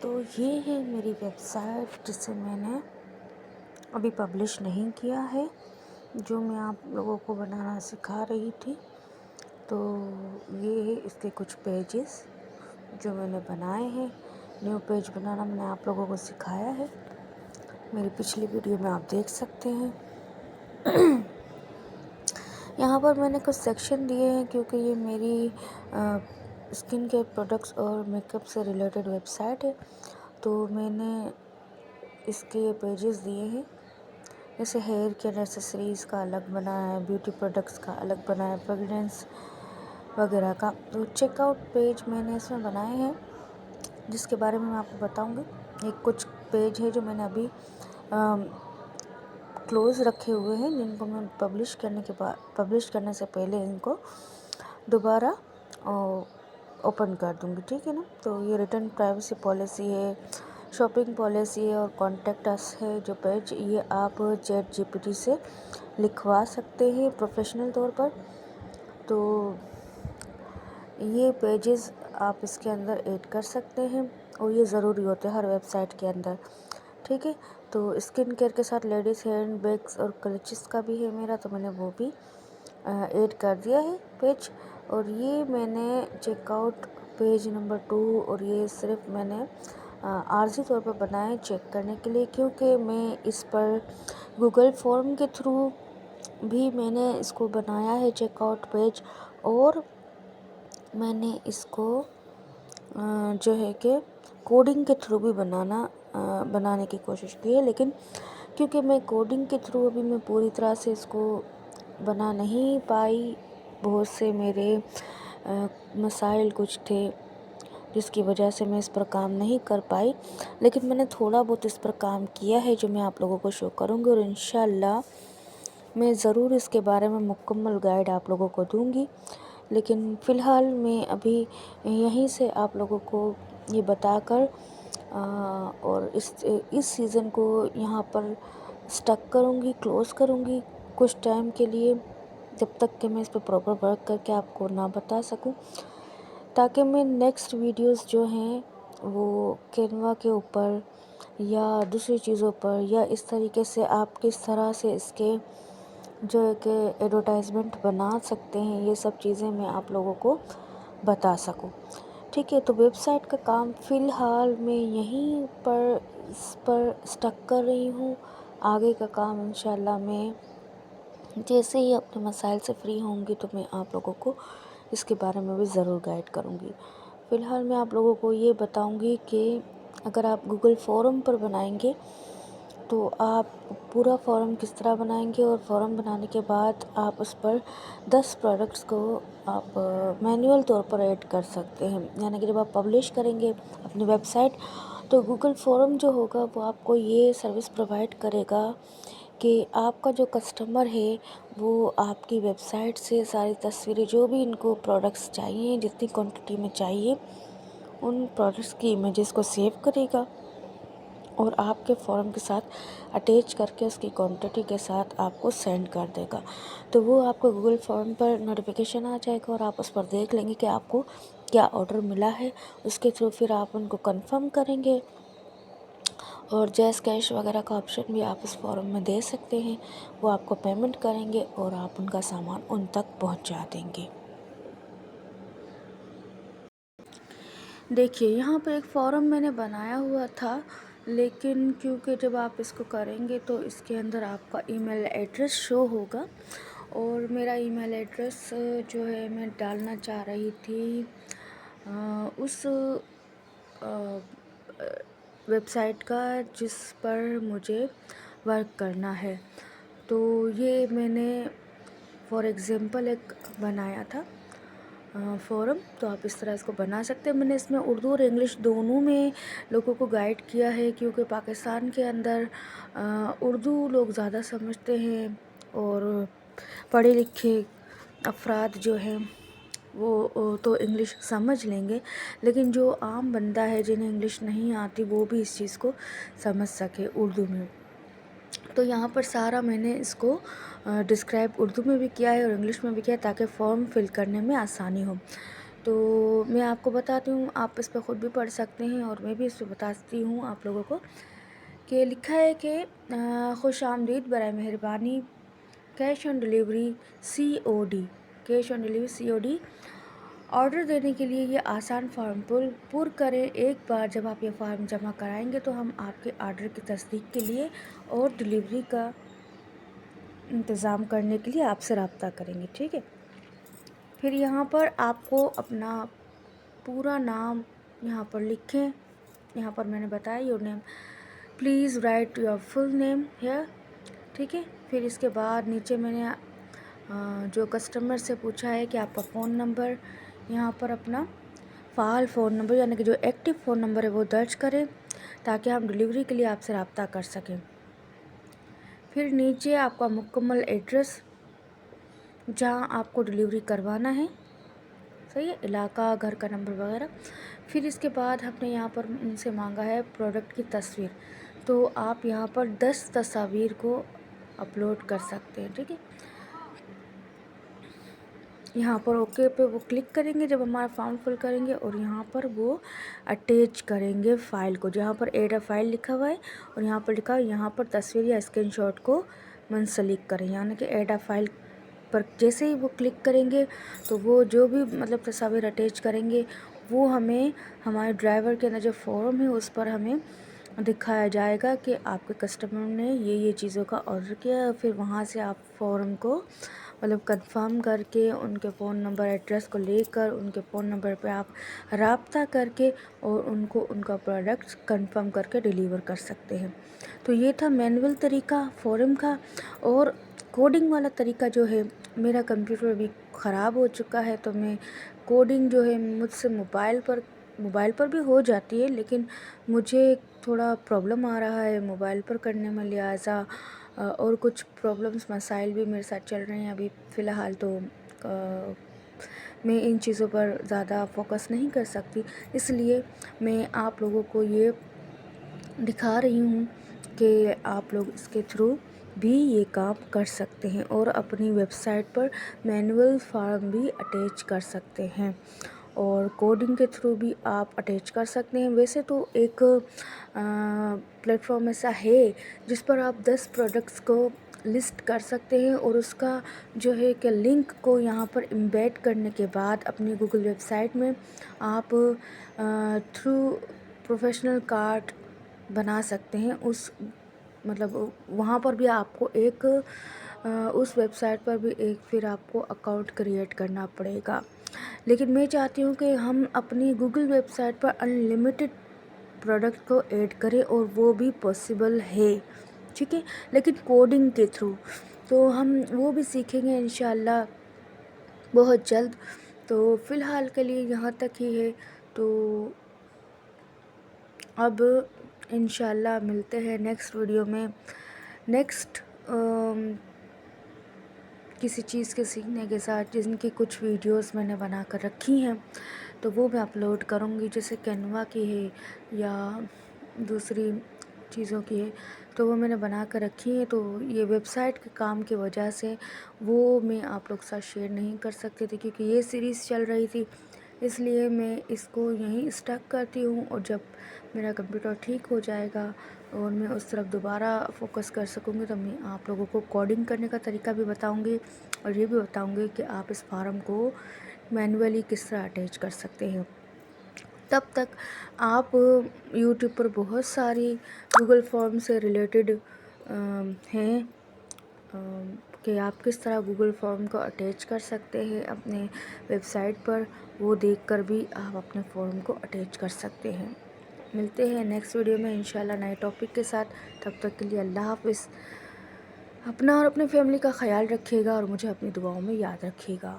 تو یہ ہے میری ویب سائٹ جسے میں نے ابھی پبلش نہیں کیا ہے، جو میں آپ لوگوں کو بنانا سکھا رہی تھی۔ تو یہ ہے اس کے کچھ پیجز جو میں نے بنائے ہیں۔ نیو پیج بنانا میں نے آپ لوگوں کو سکھایا ہے، میری پچھلی ویڈیو میں آپ دیکھ سکتے ہیں۔ یہاں پر میں نے کچھ سیکشن دیے ہیں کیونکہ یہ میری اسکن کیئر پروڈکٹس اور میک اپ سے ریلیٹڈ ویب سائٹ ہے، تو میں نے اس کے پیجز دیے ہیں، جیسے ہیئر کیئر ایسیسریز کا الگ بنایا ہے، بیوٹی پروڈکٹس کا الگ بنایا ہے، فریگرنس وغیرہ کا۔ تو چیک آؤٹ پیج میں نے اس میں بنائے ہیں، جس کے بارے میں آپ کو بتاؤں گی۔ ایک کچھ پیج ہے جو میں نے ابھی کلوز رکھے ہوئے ہیں، جن کو میں پبلش کرنے سے پہلے ان کو دوبارہ اوپن کر دوں گی، ٹھیک ہے نا۔ تو یہ ریٹرن پرائیویسی پالیسی ہے، شاپنگ پالیسی ہے اور کانٹیکٹ اس ہے جو پیج، یہ آپ چیٹ جی پی ٹی سے لکھوا سکتے ہیں پروفیشنل طور پر۔ تو یہ پیجز آپ اس کے اندر ایڈ کر سکتے ہیں اور یہ ضروری ہوتے ہیں ہر ویب سائٹ کے اندر، ٹھیک ہے۔ تو اسکن کیئر کے ساتھ لیڈیز ہینڈ بیگس اور کلچز کا بھی ہے میرا، تو میں نے وہ بھی ایڈ کر دیا ہے پیج۔ اور یہ میں نے چیک آؤٹ پیج نمبر 2، اور یہ صرف میں نے عارضی طور پر بنائے چیک کرنے کے لیے، کیونکہ میں اس پر گوگل فارم کے تھرو بھی میں نے اس کو بنایا ہے چیک آؤٹ پیج، اور میں نے اس کو جو ہے کہ کوڈنگ کے تھرو بھی بنانے کی کوشش کی ہے، لیکن کیونکہ میں کوڈنگ کے تھرو ابھی میں پوری طرح سے اس کو بنا نہیں پائی، بہت سے میرے مسائل کچھ تھے جس کی وجہ سے میں اس پر کام نہیں کر پائی، لیکن میں نے تھوڑا بہت اس پر کام کیا ہے جو میں آپ لوگوں کو شو کروں گی، اور انشاءاللہ میں ضرور اس کے بارے میں مکمل گائیڈ آپ لوگوں کو دوں گی۔ لیکن فی الحال میں ابھی یہیں سے آپ لوگوں کو یہ بتا کر اور اس سیزن کو یہاں پر سٹک کروں گی، کلوز کروں گی کچھ ٹائم کے لیے، جب تک کہ میں اس پہ پراپر ورک کر کے آپ کو نہ بتا سکوں، تاکہ میں نیکسٹ ویڈیوز جو ہیں وہ کینوا کے اوپر یا دوسری چیزوں پر، یا اس طریقے سے آپ کس طرح سے اس کے جو ہے کہ ایڈورٹائزمنٹ بنا سکتے ہیں، یہ سب چیزیں میں آپ لوگوں کو بتا سکوں، ٹھیک ہے۔ تو ویب سائٹ کا کام فی الحال میں یہیں پر اس پر سٹک کر رہی ہوں، آگے کا کام انشاءاللہ میں جیسے ہی اپنے مسائل سے فری ہوں گی تو میں آپ لوگوں کو اس کے بارے میں بھی ضرور گائیڈ کروں گی۔ فی الحال میں آپ لوگوں کو یہ بتاؤں گی کہ اگر آپ گوگل فارم پر بنائیں گے تو آپ پورا فارم کس طرح بنائیں گے، اور فارم بنانے کے بعد آپ اس پر 10 پروڈکٹس کو آپ مینول طور پر ایڈ کر سکتے ہیں، یعنی کہ جب آپ پبلش کریں گے اپنی ویب سائٹ تو گوگل فارم جو ہوگا وہ آپ کو یہ سروس پرووائڈ کرے گا کہ آپ کا جو کسٹمر ہے وہ آپ کی ویب سائٹ سے ساری تصویریں، جو بھی ان کو پروڈکٹس چاہیے، جتنی کوانٹٹی میں چاہیے، ان پروڈکٹس کی امیجز کو سیو کرے گا اور آپ کے فارم کے ساتھ اٹیچ کر کے اس کی کوانٹٹی کے ساتھ آپ کو سینڈ کر دے گا۔ تو وہ آپ کو گوگل فارم پر نوٹیفیکیشن آ جائے گا اور آپ اس پر دیکھ لیں گے کہ آپ کو کیا آرڈر ملا ہے، اس کے تھرو پھر آپ ان کو کنفرم کریں گے، اور جیز کیش وغیرہ کا آپشن بھی آپ اس فارم میں دے سکتے ہیں، وہ آپ کو پیمنٹ کریں گے اور آپ ان کا سامان ان تک پہنچا دیں گے۔ دیکھیے یہاں پہ ایک فارم میں نے بنایا ہوا تھا، لیکن کیونکہ جب آپ اس کو کریں گے تو اس کے اندر آپ کا ای میل ایڈریس شو ہوگا، اور میرا ای میل ایڈریس جو ہے میں ڈالنا چاہ رہی تھی اس ویب سائٹ کا جس پر مجھے ورک کرنا ہے۔ تو یہ میں نے فار ایگزامپل ایک بنایا تھا فورم، تو آپ اس طرح اس کو بنا سکتے ہیں۔ میں نے اس میں اردو اور انگلش دونوں میں لوگوں کو گائیڈ کیا ہے، کیونکہ پاکستان کے اندر اردو لوگ زیادہ سمجھتے ہیں اور پڑھے لکھے افراد جو ہیں وہ تو انگلش سمجھ لیں گے، لیکن جو عام بندہ ہے جنہیں انگلش نہیں آتی وہ بھی اس چیز کو سمجھ سکے اردو میں۔ تو یہاں پر سارا میں نے اس کو ڈسکرائب اردو میں بھی کیا ہے اور انگلش میں بھی کیا ہے، تاکہ فارم فل کرنے میں آسانی ہو۔ تو میں آپ کو بتاتی ہوں، آپ اس پہ خود بھی پڑھ سکتے ہیں اور میں بھی اس پہ بتاتی ہوں آپ لوگوں کو کہ لکھا ہے کہ خوش آمدید، برائے مہربانی cash on delivery COD order دینے کے لیے یہ آسان فارم پر کریں۔ ایک بار جب آپ یہ فارم جمع کرائیں گے تو ہم آپ کے آرڈر کی تصدیق کے لیے اور ڈلیوری کا انتظام کرنے کے لیے آپ سے رابطہ کریں گے، ٹھیک ہے۔ پھر یہاں پر آپ کو اپنا پورا نام یہاں پر لکھیں، یہاں پر میں نے بتایا your name, please write your full name here, ٹھیک ہے۔ پھر اس کے بعد نیچے میں نے جو کسٹمر سے پوچھا ہے کہ آپ کا فون نمبر، یہاں پر اپنا فعال فون نمبر یعنی کہ جو ایکٹیو فون نمبر ہے وہ درج کریں تاکہ ہم ڈلیوری کے لیے آپ سے رابطہ کر سکیں۔ پھر نیچے آپ کا مکمل ایڈریس جہاں آپ کو ڈلیوری کروانا ہے، صحیح ہے، علاقہ، گھر کا نمبر وغیرہ۔ پھر اس کے بعد ہم نے یہاں پر ان سے مانگا ہے پروڈکٹ کی تصویر، تو آپ یہاں پر 10 تصاویر کو اپلوڈ کر سکتے ہیں، ٹھیک ہے۔ یہاں پر اوکے پہ وہ کلک کریں گے جب ہمارا فارم فل کریں گے، اور یہاں پر وہ اٹیچ کریں گے فائل کو، جہاں پر ایڈ اے فائل لکھا ہوا ہے اور یہاں پر لکھا ہوا ہے یہاں پر تصویر یا اسکرین شاٹ کو منسلک کریں، یعنی کہ ایڈ اے فائل پر جیسے ہی وہ کلک کریں گے تو وہ جو بھی مطلب تصاویر اٹیچ کریں گے وہ ہمیں ہمارے ڈرائیور کے اندر جو فارم ہے اس پر ہمیں دکھایا جائے گا کہ آپ کے کسٹمر نے یہ چیزوں کا آرڈر کیا ہے۔ پھر وہاں سے آپ فارم کو مطلب کنفرم کر کے ان کے فون نمبر ایڈریس کو لے کر ان کے فون نمبر پہ آپ رابطہ کر کے اور ان کو ان کا پروڈکٹ کنفرم کر کے ڈیلیور کر سکتے ہیں۔ تو یہ تھا مینول طریقہ فارم کا۔ اور کوڈنگ والا طریقہ جو ہے، میرا کمپیوٹر ابھی خراب ہو چکا ہے تو میں کوڈنگ جو ہے مجھ سے موبائل پر بھی ہو جاتی ہے، لیکن مجھے تھوڑا پرابلم آ رہا ہے موبائل پر کرنے میں، لہٰذا اور کچھ پرابلمس مسائل بھی میرے ساتھ چل رہے ہیں ابھی فی الحال، تو میں ان چیزوں پر زیادہ فوکس نہیں کر سکتی، اس لیے میں آپ لوگوں کو یہ دکھا رہی ہوں کہ آپ لوگ اس کے تھرو بھی یہ کام کر سکتے ہیں اور اپنی ویب سائٹ پر مینول فارم بھی اٹیچ کر سکتے ہیں اور کوڈنگ کے تھرو بھی آپ اٹیچ کر سکتے ہیں۔ ویسے تو ایک پلیٹ فارم ایسا ہے جس پر آپ 10 پروڈکٹس کو لسٹ کر سکتے ہیں اور اس کا جو ہے کہ لنک کو یہاں پر امبیڈ کرنے کے بعد اپنی گوگل ویب سائٹ میں آپ تھرو پروفیشنل کارٹ بنا سکتے ہیں۔ اس مطلب وہاں پر بھی آپ کو ایک اس ویب سائٹ پر بھی ایک پھر آپ کو اکاؤنٹ کریٹ کرنا پڑے گا، لیکن میں چاہتی ہوں کہ ہم اپنی گوگل ویب سائٹ پر انلمیٹڈ پروڈکٹ کو ایڈ کریں اور وہ بھی پاسبل ہے، ٹھیک ہے، لیکن کوڈنگ کے تھرو، تو ہم وہ بھی سیکھیں گے انشاءاللہ بہت جلد۔ تو فی الحال کے لیے یہاں تک ہی ہے، تو اب انشاءاللہ ملتے ہیں نیکسٹ ویڈیو میں، نیکسٹ کسی چیز کے سیکھنے کے ساتھ، جن کی کچھ ویڈیوز میں نے بنا کر رکھی ہیں تو وہ میں اپلوڈ کروں گی، جیسے کینوا کی ہے یا دوسری چیزوں کی ہے تو وہ میں نے بنا کر رکھی ہے، تو یہ ویب سائٹ کے کام کی وجہ سے وہ میں آپ لوگ کے ساتھ شیئر نہیں کر سکتی تھی کیونکہ یہ سیریز چل رہی تھی، اس لیے میں اس کو یہیں اسٹک کرتی ہوں، اور جب میرا کمپیوٹر ٹھیک ہو جائے گا اور میں اس طرف دوبارہ فوکس کر سکوں گی تو میں آپ لوگوں کو کوڈنگ کرنے کا طریقہ بھی بتاؤں گی اور یہ بھی بتاؤں گی کہ آپ اس فارم کو مینولی کس طرح اٹیچ کر سکتے ہیں۔ تب تک آپ یوٹیوب پر بہت ساری گوگل فارم سے ریلیٹڈ ہیں کہ آپ کس طرح گوگل فارم کو اٹیچ کر سکتے ہیں اپنے ویب سائٹ پر، وہ دیکھ کر بھی آپ اپنے فارم کو اٹیچ کر سکتے ہیں۔ ملتے ہیں نیکسٹ ویڈیو میں انشاءاللہ نئے ٹاپک کے ساتھ، تب تک کے لیے اللہ حافظ۔ اپنا اور اپنی فیملی کا خیال رکھیے گا اور مجھے اپنی دعاؤں میں یاد رکھیے گا۔